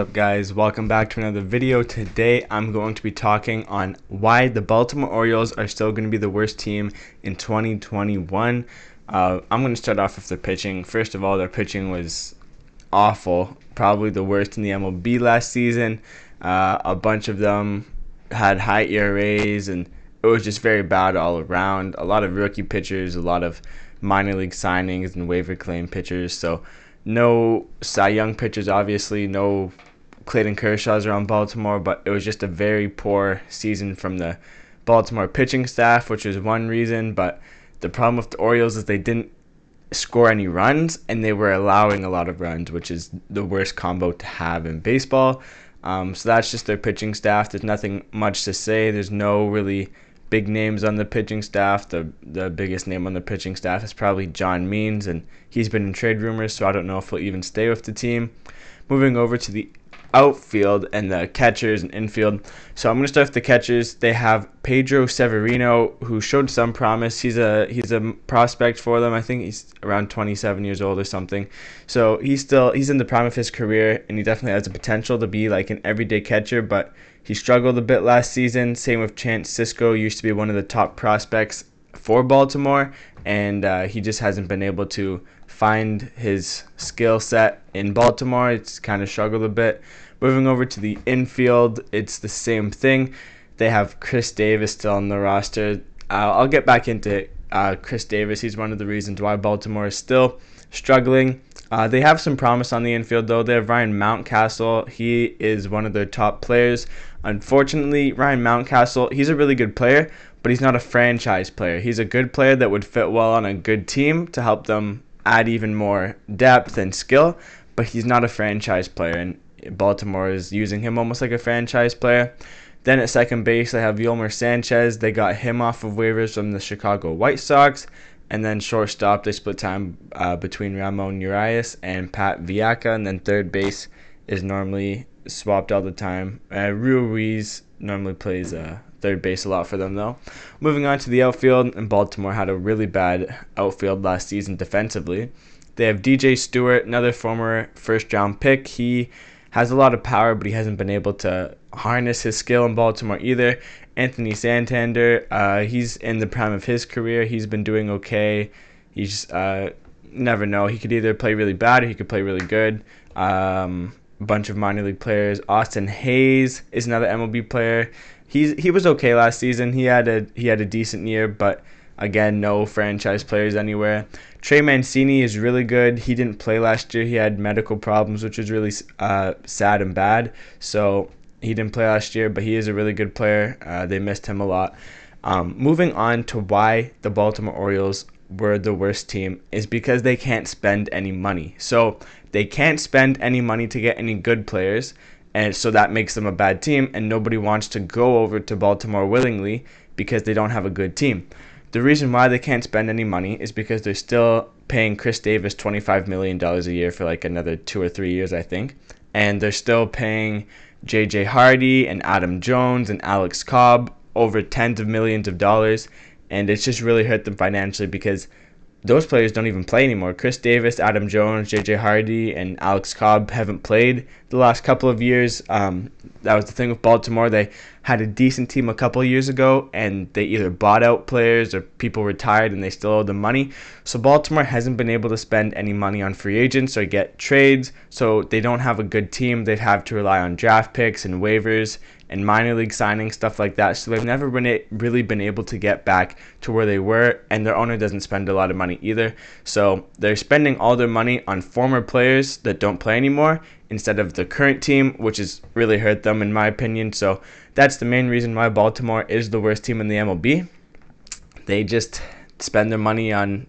What's up guys, welcome back to another video. Today I'm going to be talking on why the Baltimore Orioles are still going to be the worst team in 2021. I'm going to start off with their pitching. First of all, their pitching was awful, probably the worst in the MLB last season. A bunch of them had high ERAs and it was just very bad all around. A lot of rookie pitchers, a lot of minor league signings and waiver claim pitchers. So no Cy Young pitchers, obviously, no Clayton Kershaw's around Baltimore, but it was just a very poor season from the Baltimore pitching staff, which is one reason. But the problem with the Orioles is they didn't score any runs, and they were allowing a lot of runs, which is the worst combo to have in baseball. So that's just their pitching staff. There's nothing much to say. There's no really big names on the pitching staff. The biggest name on the pitching staff is probably John Means, and he's been in trade rumors, so I don't know if he'll even stay with the team. Moving over to the outfield and the catchers and infield. So I'm going to start with the catchers. They have Pedro Severino, who showed some promise. He's a prospect for them. I think he's around 27 years old or something. So he's in the prime of his career, and he definitely has the potential to be like an everyday catcher, but he struggled a bit last season. Same with Chance Sisco, used to be one of the top prospects for Baltimore, and he just hasn't been able to find his skill set in Baltimore. It's kind of struggled a bit. Moving over to the infield, it's the same thing. They have Chris Davis still on the roster. I'll get back into Chris Davis. He's one of the reasons why Baltimore is still struggling. They have some promise on the infield, though. They have Ryan Mountcastle. He is one of their top players. Unfortunately, Ryan Mountcastle, he's a really good player, but he's not a franchise player. He's a good player that would fit well on a good team to help them add even more depth and skill, but he's not a franchise player, and Baltimore is using him almost like a franchise player. Then at second base, they have Yolmer Sanchez. They got him off of waivers from the Chicago White Sox. And then shortstop, they split time between Ramon Urias and Pat Viaca. And then third base is normally swapped all the time. Ruiz normally plays third base a lot for them, though. Moving on to the outfield, and Baltimore had a really bad outfield last season defensively. They have DJ Stewart, another former first-round pick. He has a lot of power, but he hasn't been able to harness his skill in Baltimore either. Anthony Santander, he's in the prime of his career. He's been doing okay. He's never know. He could either play really bad or he could play really good. Bunch of minor league players. Austin Hayes is another MLB player. He was okay last season. He had a decent year, but again, no franchise players anywhere. Trey Mancini is really good. He didn't play last year. He had medical problems, which was really sad and bad. So he didn't play last year, but he is a really good player. They missed him a lot. Moving on to why the Baltimore Orioles were the worst team is because they can't spend any money. So they can't spend any money to get any good players, and so that makes them a bad team, and nobody wants to go over to Baltimore willingly because they don't have a good team. The reason why they can't spend any money is because they're still paying Chris Davis $25 million a year for like another 2 or 3 years, I think. And they're still paying J.J. Hardy and Adam Jones and Alex Cobb over tens of millions of dollars. And it's just really hurt them financially because those players don't even play anymore. Chris Davis, Adam Jones, J.J. Hardy, and Alex Cobb haven't played the last couple of years. That was the thing with Baltimore. They had a decent team a couple of years ago, and they either bought out players or people retired and they still owe them money. So Baltimore hasn't been able to spend any money on free agents or get trades, so they don't have a good team. They'd have to rely on draft picks and waivers and minor league signings, stuff like that. So they've never really been able to get back to where they were, and their owner doesn't spend a lot of money either. So they're spending all their money on former players that don't play anymore instead of the current team, which has really hurt them in my opinion. So that's the main reason why Baltimore is the worst team in the MLB. They just spend their money on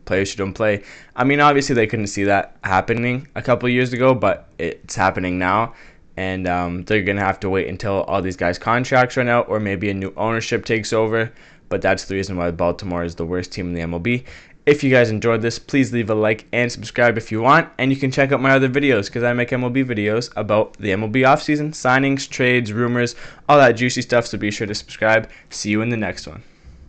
players who don't play. I mean, obviously they couldn't see that happening a couple of years ago, but it's happening now. And they're going to have to wait until all these guys' contracts run out or maybe a new ownership takes over. But that's the reason why Baltimore is the worst team in the MLB. If you guys enjoyed this, please leave a like and subscribe if you want. And you can check out my other videos because I make MLB videos about the MLB offseason, signings, trades, rumors, all that juicy stuff. So be sure to subscribe. See you in the next one.